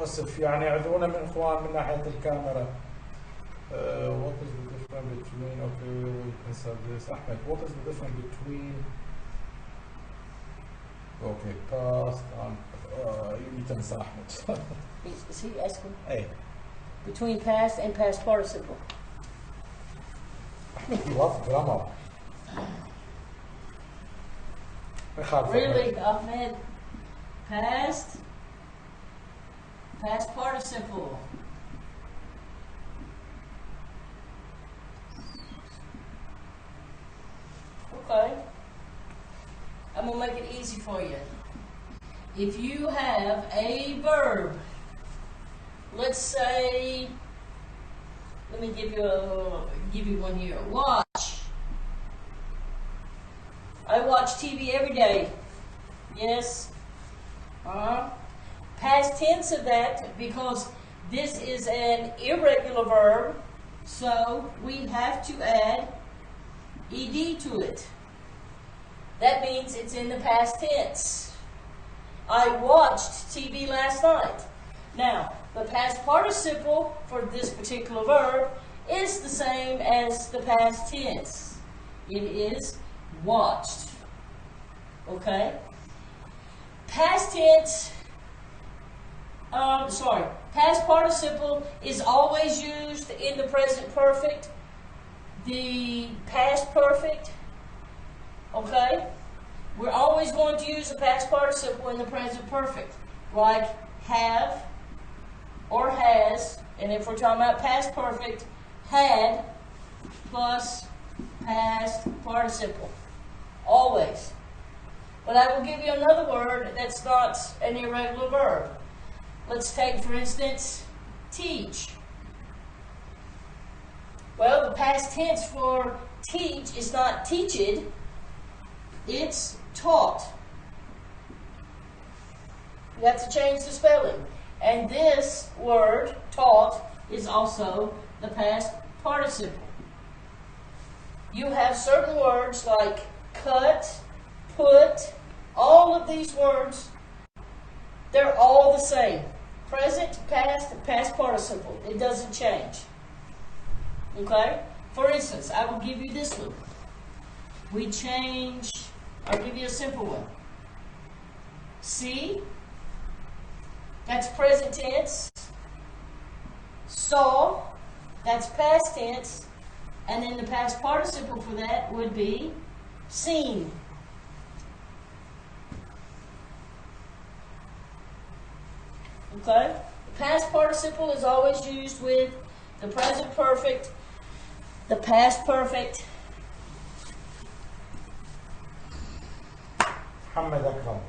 آسف يعني اعذرونا من إخوان من ناحية الكاميرا. What is the difference between, okay, we can solve this. Ahmed, what is the difference between, okay, past and, you need to answer Ahmed. Is he asking? Hey. Between past and past participle. Ahmed, you love grammar. Really, Ahmed? Past participle. Okay. I'm going to make it easy for you. If you have a verb, let's say, let me give you one here. Watch. I watch TV every day. Yes. Past tense of that, because this is an irregular verb, so we have to add ed to it. That means it's in the past tense. I watched TV last night. Now, the past participle for this particular verb is the same as the past tense. It is watched. Okay? Past tense, past participle is always used in the present perfect, the past perfect. Okay? We're always going to use the past participle in the present perfect, like have or has, and if we're talking about past perfect, had plus past participle. Always. But I will give you another word that's not an irregular verb. Let's take, for instance, teach. Well, the past tense for teach is not teached, it's taught. You have to change the spelling. And this word, taught, is also the past participle. You have certain words like cut, put, all of these words, they're all the same. Present, past participle. It doesn't change. Okay? For instance, I will give you this one. I'll give you a simple one. See, that's present tense. Saw, that's past tense. And then the past participle for that would be seen. Okay? The past participle is always used with the present perfect, the past perfect. Muhammad Akram.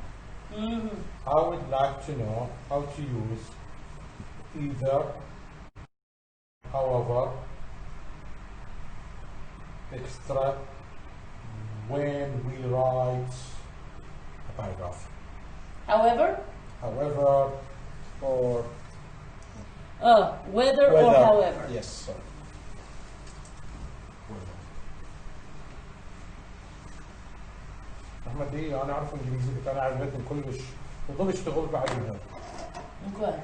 I would like to know how to use either, however, extra when we write a paragraph. However, or whether or however. Yes, sorry. احمد ايه انا اعرف انجليزي بس انا عجبتني كلش وضل اشتغل بعدها. اوكي.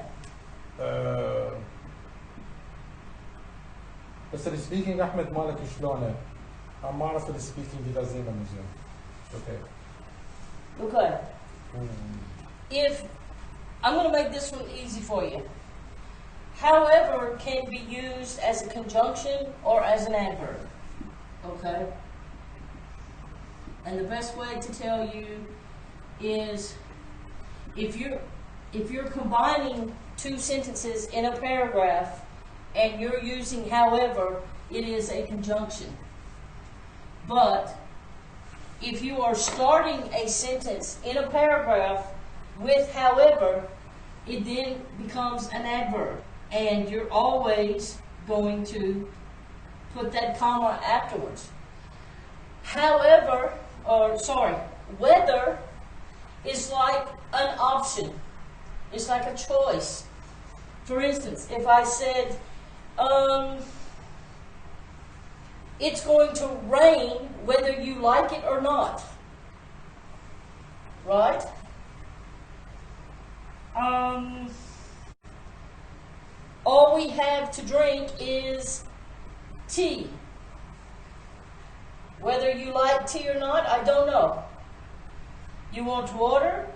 بس السبيكينج احمد مالك شلونه؟ انا ما اعرف السبيكينج اذا زين ولا مو زين. اوكي. Okay. If I'm going to make this one easy for you. However can be used as a conjunction or as an adverb. Okay? And the best way to tell you is if you're combining two sentences in a paragraph and you're using however, it is a conjunction. But if you are starting a sentence in a paragraph with however, it then becomes an adverb. And you're always going to put that comma afterwards. Whether is like an option. It's like a choice. For instance, if I said, it's going to rain whether you like it or not. Right? we have to drink is tea. Whether you like tea or not, I don't know. You want water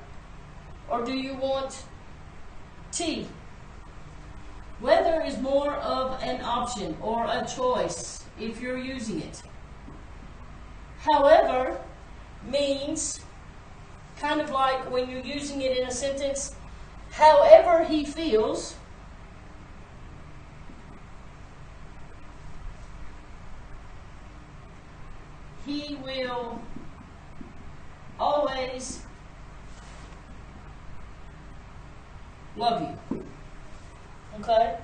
or do you want tea? Weather is more of an option or a choice if you're using it. However means kind of like when you're using it in a sentence, however he feels, he will always love you. Okay?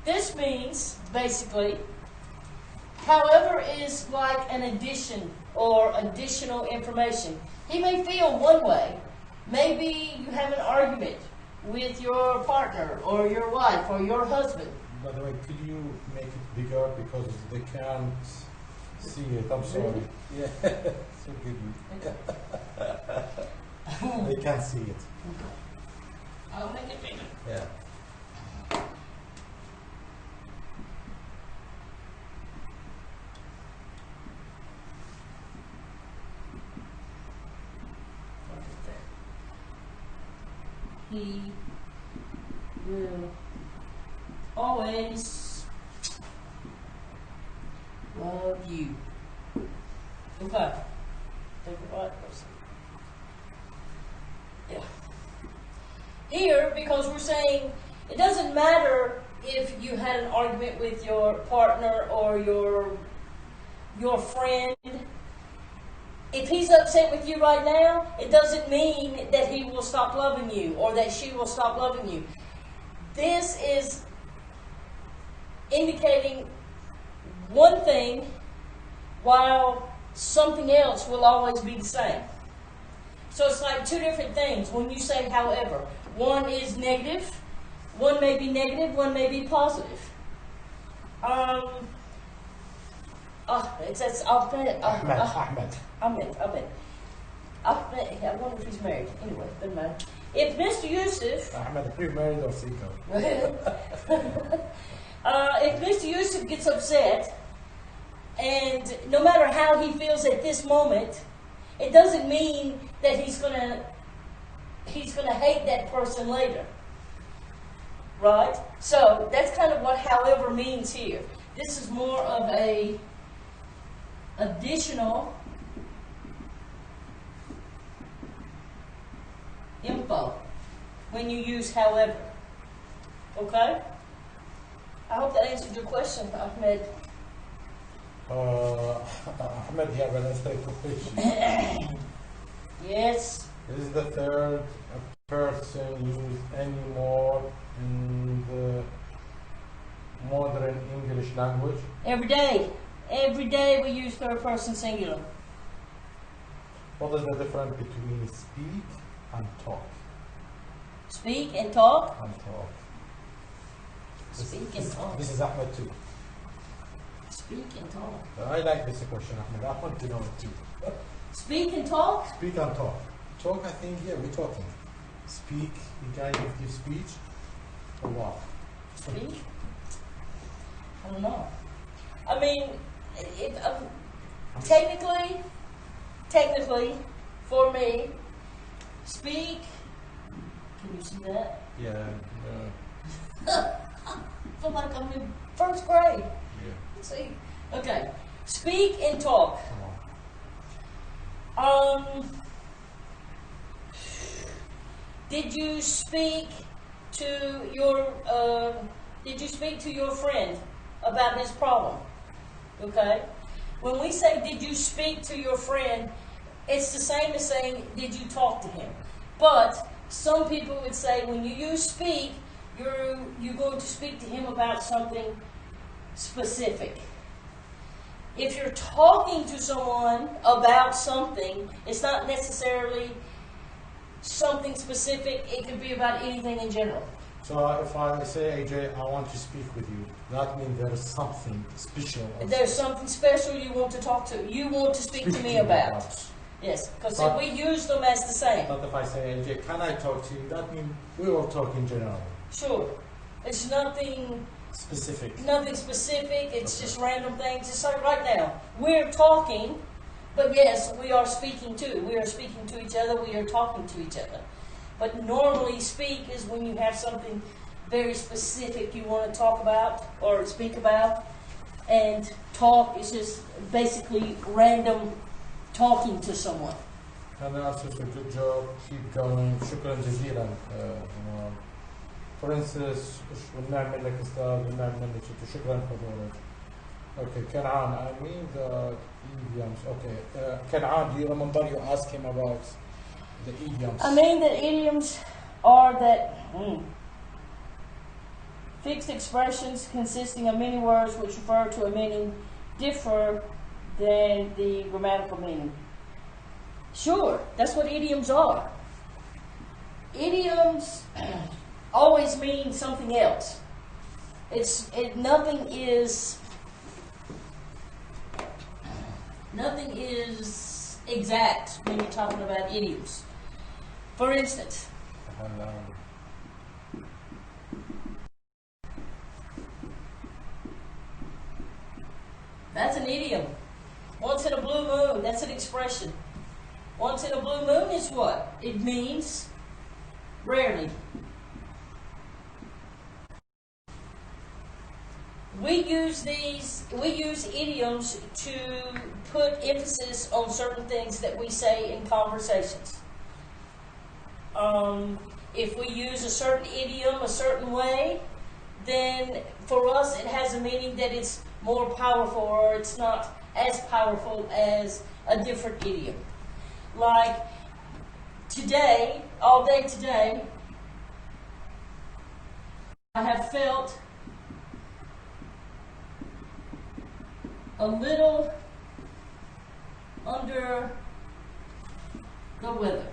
This means, basically, however is like an addition or additional information. He may feel one way. Maybe you have an argument with your partner or your wife or your husband. By the way, could you make it bigger because they can't see it? I'm sorry. Yeah, so good. They can't see it. I'll make it bigger. Yeah. He will always love you. Okay. Take the right person. Yeah. Here, because we're saying it doesn't matter if you had an argument with your partner or your friend. If he's upset with you right now, it doesn't mean that he will stop loving you or that she will stop loving you. This is indicating one thing while something else will always be the same. So it's like two different things when you say however. One is negative, one may be negative, one may be positive. It's Ahmed. Ahmed. Ahmed. I wonder if he's married. Anyway, doesn't matter. If Mr. Yusuf, Ahmed, are you married or single? if Mr. Yusuf gets upset, and no matter how he feels at this moment, it doesn't mean that he's gonna hate that person later, right? So that's kind of what however means here. This is more of a additional info when you use however. Okay? I hope that answered your question, Ahmed. Ahmed, you have an aesthetic question. Yes. Is the third person used anymore in the modern English language? Every day. Every day we use third person singular. What is the difference between speak and talk? Speak and talk. And talk. Speak and talk. This is Ahmed too. Speak and talk. I like this question, Ahmed. I want to know it too. Speak and talk. Speak and talk. Talk, I think, yeah, we're talking. Speak, you guys give speech or what? Speak? I don't know. I mean, technically, for me, speak. Can you see that? Yeah. I feel like I'm in first grade. Yeah. Let's see. Okay. Speak and talk. Did you speak to your friend about his problem? Okay? When we say did you speak to your friend, it's the same as saying did you talk to him. But some people would say when you use speak, you're going to speak to him about something specific. If you're talking to someone about something, it's not necessarily something specific. It could be about anything in general. So if I say, AJ, I want to speak with you, that means there is something special. There's something special you want to talk to. You want to speak to me about. Yes, because we use them as the same. But if I say, AJ, can I talk to you, that means we will talk in general. Sure. It's nothing specific. Nothing specific. It's just random things. It's like right now we're talking, but yes, we are speaking too. We are speaking to each other. We are talking to each other. But normally, speak is when you have something very specific you want to talk about or speak about, and talk is just basically random talking to someone. أنا أسف good job. Keep going. شكرا جزيلا. For instance, ونعمل لك أستاذ ونعمل لك شكرا حضورك. Okay, Kan'an, I mean the idioms. Okay, Kan'an, do you remember you asked him about the idioms? I mean that idioms are that fixed expressions consisting of many words which refer to a meaning differ than the grammatical meaning. Sure, that's what idioms are. Idioms always mean something else. Nothing is exact when you're talking about idioms. For instance, that's an idiom. Once in a blue moon, that's an expression. Once in a blue moon is what? It means rarely. We use idioms to put emphasis on certain things that we say in conversations. If we use a certain idiom a certain way, then for us it has a meaning that it's more powerful or it's not as powerful as a different idiom. Like today, all day today, I have felt a little under the weather.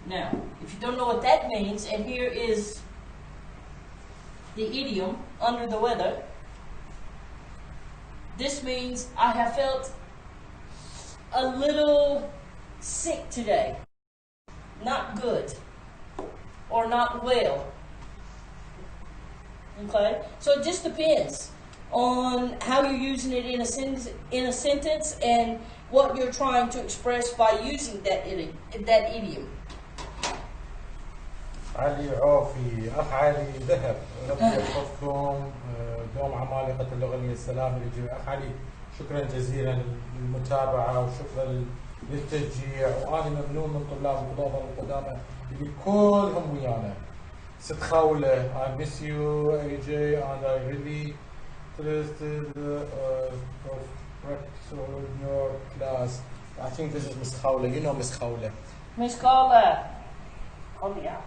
Now, if you don't know what that means, and here is the idiom, under the weather, this means I have felt a little sick today. Not good. Or not well. Okay? So it just depends on how you're using it in a sentence and what you're trying to express by using that idiom. علي عوفي أخ علي ذهب ربي يحفظكم دوم عمالقة اللغوية السلام للجميع. أخ علي شكرا جزيلا للمتابعة وشكرا للتشجيع، وأنا ممنون من طلاب القضاة القدامى اللي كلهم ويانا. ست خولة I miss you AJ and I really interested in your class. I think this is Miss Khawla. You know Miss Khawla. Miss Khawla. Oh yeah.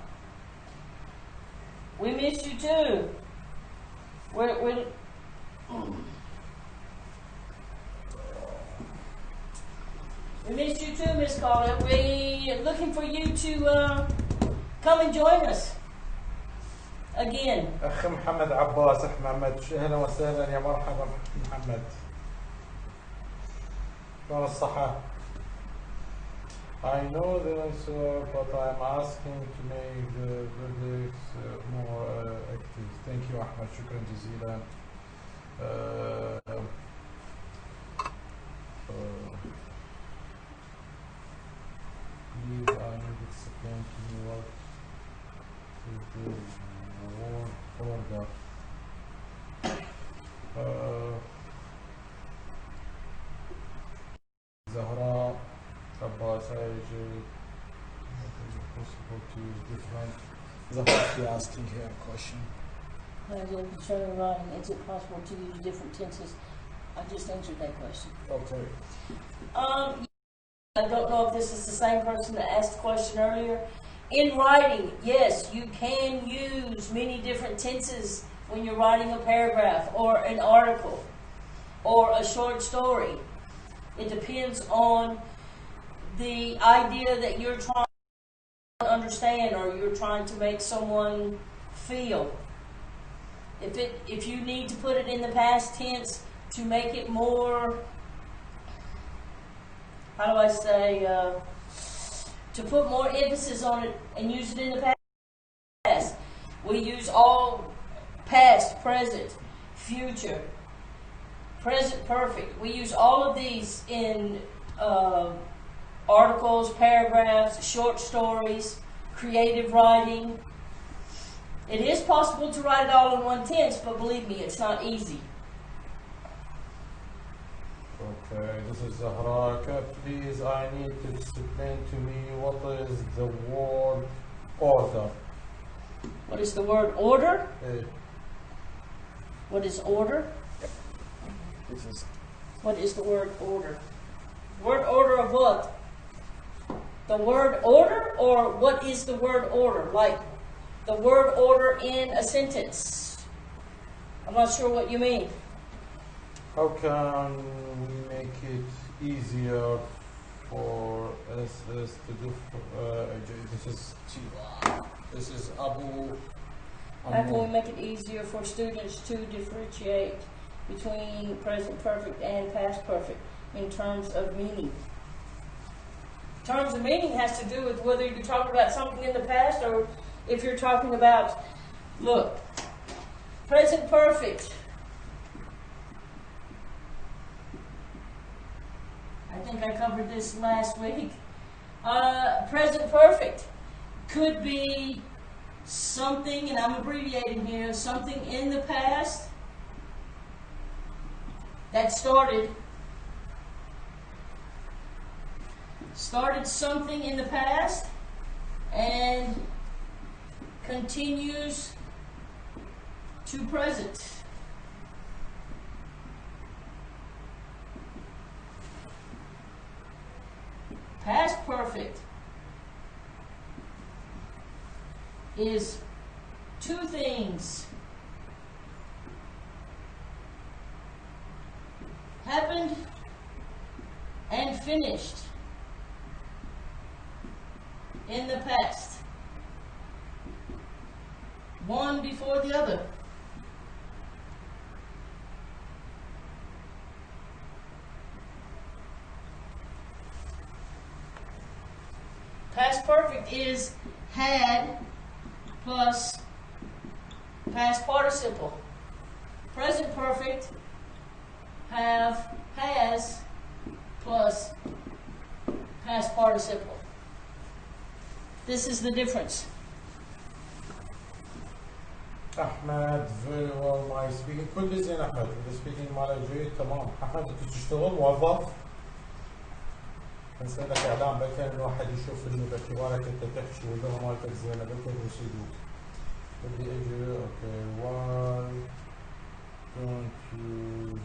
We miss you too. We miss you too, Miss Khawla. We're looking for you to come and join us again. أخ محمد عباس، أخ محمد أهلا وسهلا، يا مرحبا محمد. شلون الصحة؟ I know the answer, but I'm asking to make the verdicts more active. Thank you أحمد، شكرا جزيلا. Please, I need to explain to me what is the word order. Zahra Abbas, is it possible to use different? Zahra, she asking here a question. Concerning writing, is it possible to use different tenses? I just answered that question. Okay. I don't know if this is the same person that asked the question earlier. In writing, yes, you can use many different tenses when you're writing a paragraph or an article or a short story. It depends on the idea that you're trying to understand or you're trying to make someone feel. If you need to put it in the past tense to make it more, how do I say, to put more emphasis on it and use it in the past. We use all past, present, future, present perfect. We use all of these in articles, paragraphs, short stories, creative writing. It is possible to write it all in one tense, but believe me, it's not easy. Okay, this is Zahra. Please, I need to explain to me what is the word order. What is the word order? Eh, What is order? This is What is the word order? Word order of what? The word order, or what is the word order? Like the word order in a sentence. I'm not sure what you mean. how can we make it easier for SS to do? This is Abu. How can we make it easier for students to differentiate between present perfect and past perfect in terms of meaning? Terms of meaning has to do with whether you're talking about something in the past or if you're talking about, look, present perfect. I think I covered this last week. Present perfect could be something, and I'm abbreviating here, something in the past that started something in the past and continues to present. Past perfect is two things. Happened and finished in the past. One before the other. Past perfect is had plus past participle. Present perfect, have, has, plus past participle. This is the difference. احمد very well my speaking كل زين احمد السبيكينج ماله جيد تمام. احمد انت تشتغل موظف؟ نسألك اعلان بلكن الواحد يشوف انه باعتبارك انت تحكي واللغه مالتك زينه بلكن يصيدوك. بدي اجي اوكي why don't you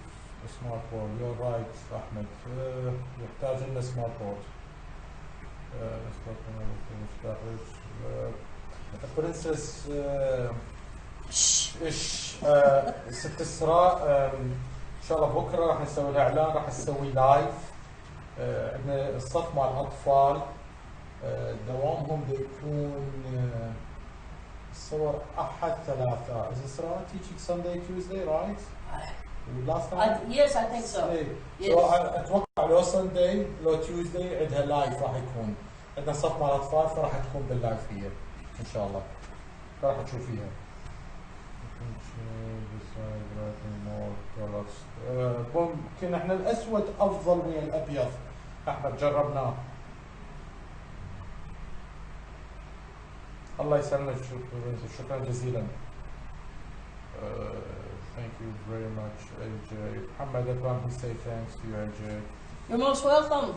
smart board you're right احمد يحتاج لنا smart board. برنسس ايش ست اسراء ان شاء الله بكره راح نسوي الاعلان راح نسوي لايف. عندنا الصف مع الاطفال دوامهم بيكون صور احد ثلاثاء. Is اسراء teaching Sunday Tuesday right? Last time? Yes, I think so. Yes. So اتوقع لو Sunday لو Tuesday عندها لايف راح يكون. عندنا صف مع الاطفال فراح تكون باللايف هي ان شاء الله. راح تشوفيها. ممكن احنا الاسود افضل من الابيض. احمد جربناه. الله يسلمك شكرا جزيلا. Thank you very much AJ. محمد Akram he say thanks to you AJ. You're most welcome.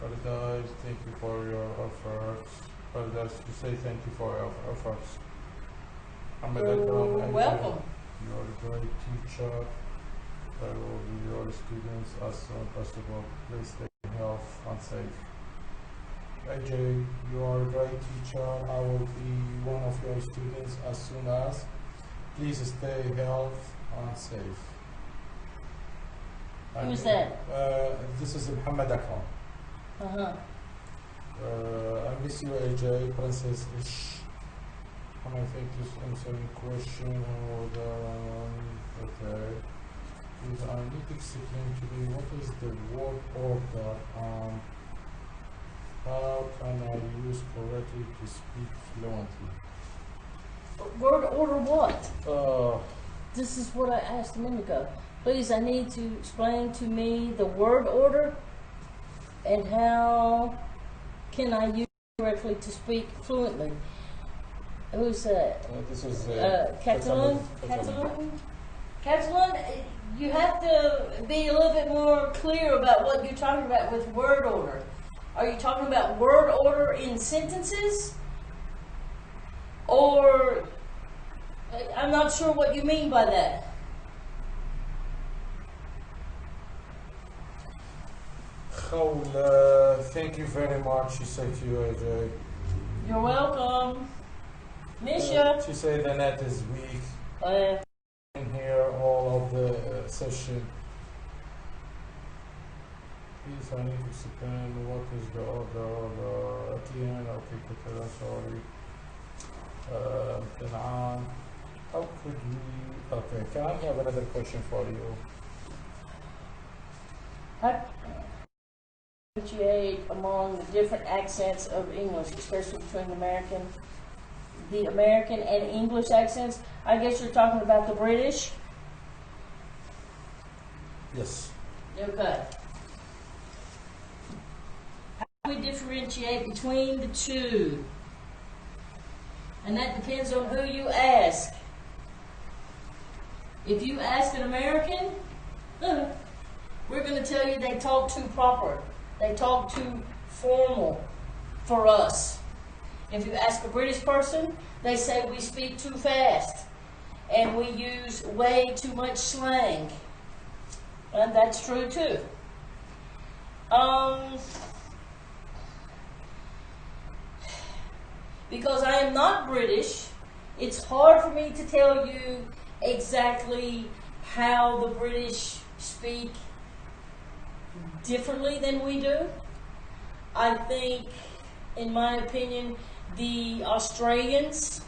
Paradise, thank you for your efforts. Paradise, you say thank you for your efforts. Ahmed Akram, You're welcome. You are a great teacher. I will be your students as soon as possible. Please stay healthy and safe. AJ, you are a great teacher. I will be one of your students as soon as. Please stay healthy and safe. Who is that? This is Muhammad Akram. I miss you AJ, Princess Ish. I think this answering question or the okay. Please, I need to explain to me what is the word order and how can I use correctly to speak fluently. Word order what? Uh, This is what I asked a minute ago. Please, I need to explain to me the word order and how can I use it correctly to speak fluently. Who's that? this is Catalan? Catalan, you have to be a little bit more clear about what you're talking about with word order. Are you talking about word order in sentences? Or, I'm not sure what you mean by that. Khawla, thank you very much, she said to you, AJ. You're welcome. Misha. She said the net is weak. In here, all of the session. Please, I need to explain what is the order at the end. Okay, Peter, sorry. Kenan, how could we? Okay, can I have another question for you? How differentiate among the different accents of English, especially between the American and English accents? I guess you're talking about the British? Yes. Okay. How do we differentiate between the two? And that depends on who you ask. If you ask an American, we're going to tell you they talk too proper. They talk too formal for us. If you ask a British person, they say we speak too fast and we use way too much slang. And that's true too. Because I am not British, it's hard for me to tell you exactly how the British speak differently than we do. I think, in my opinion, the Australians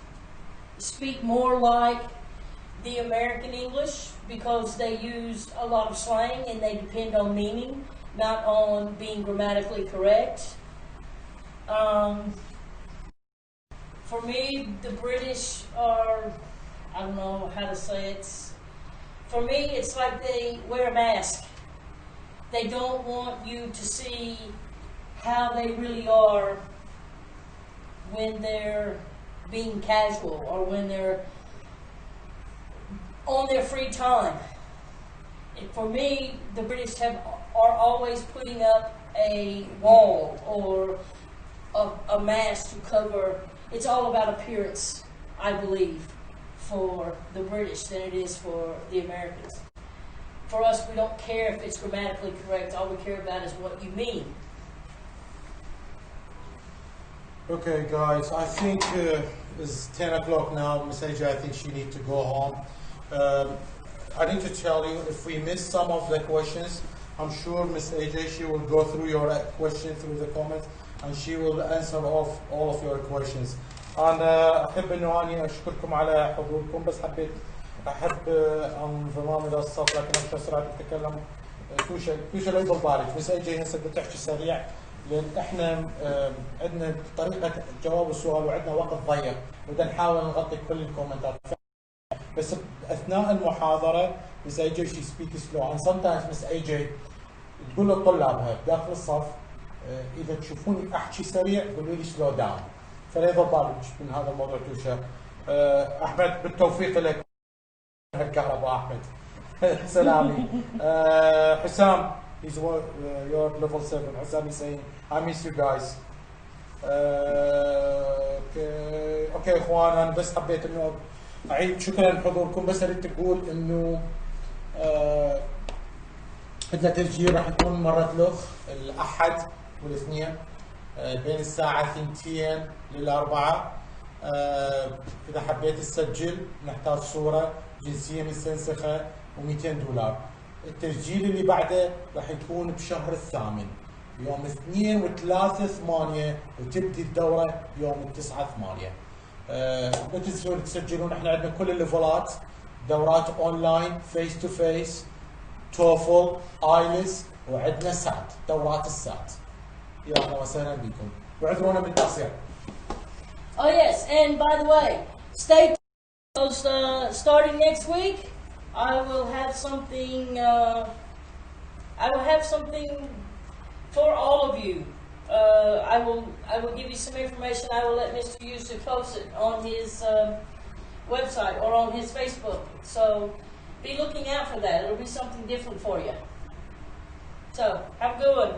speak more like the American English because they use a lot of slang and they depend on meaning, not on being grammatically correct. For me, the British are, I don't know how to say it. For me, it's like they wear a mask. They don't want you to see how they really are when they're being casual or when they're on their free time. And for me, the British are always putting up a wall or a mask to cover. It's all about appearance, I believe, for the British than it is for the Americans. For us, we don't care if it's grammatically correct. All we care about is what you mean. Okay, guys, I think it's 10 o'clock now. Miss AJ, I think she needs to go home. I need to tell you, if we miss some of the questions, I'm sure Miss AJ, she will go through your question through the comments and she will answer all of your questions. أنا أحب إنه أني أشكركم على حضوركم، بس أحب انضمام إلى الصف، لكن أكثر سرعة التكلم توشا لا يضل بالك. مس أي جاي هسه بدها تحكي سريع لأن إحنا عندنا طريقة جواب السؤال وعندنا وقت ضيق وبدنا نحاول نغطي كل الكومنتات. بس أثناء المحاضرة مس أي جاي she speaks slow and sometimes مس أي جاي تقول لطلابها داخل الصف إذا تشوفوني أحكي سريع قولوا لي slow down. فلا يضل بالك من هذا الموضوع توشا. أحمد بالتوفيق لك. الكهرباء أحمد. سلامي. حسام he's your level 7. حسام is saying I miss you guys. اوكي اخوان، انا بس حبيت انه اعيد شكرا لحضوركم، بس اريد تقول انه عندنا تسجيل راح يكون مرة الاخ الاحد والاثنين بين الساعة 2 للأربعة. إذا حبيت تسجل نحتاج صورة، جنسية مستنسخة و$200. التسجيل اللي بعده راح يكون بشهر الثامن يوم 2 و3/8 وتبدي الدورة يوم 9/8. لا تنسون تسجلون، احنا عندنا كل الليفلات، دورات اونلاين، فيس تو فيس، توفل، ايلس، وعندنا سات، دورات السات. يا اهلا وسهلا بكم، واعذرونا بالتقصير. Oh yes, and by the way, stay Starting next week, I will have something. For all of you. I will give you some information. I will let Mr. User post it on his website or on his Facebook. So be looking out for that. It'll be something different for you. So have a good one.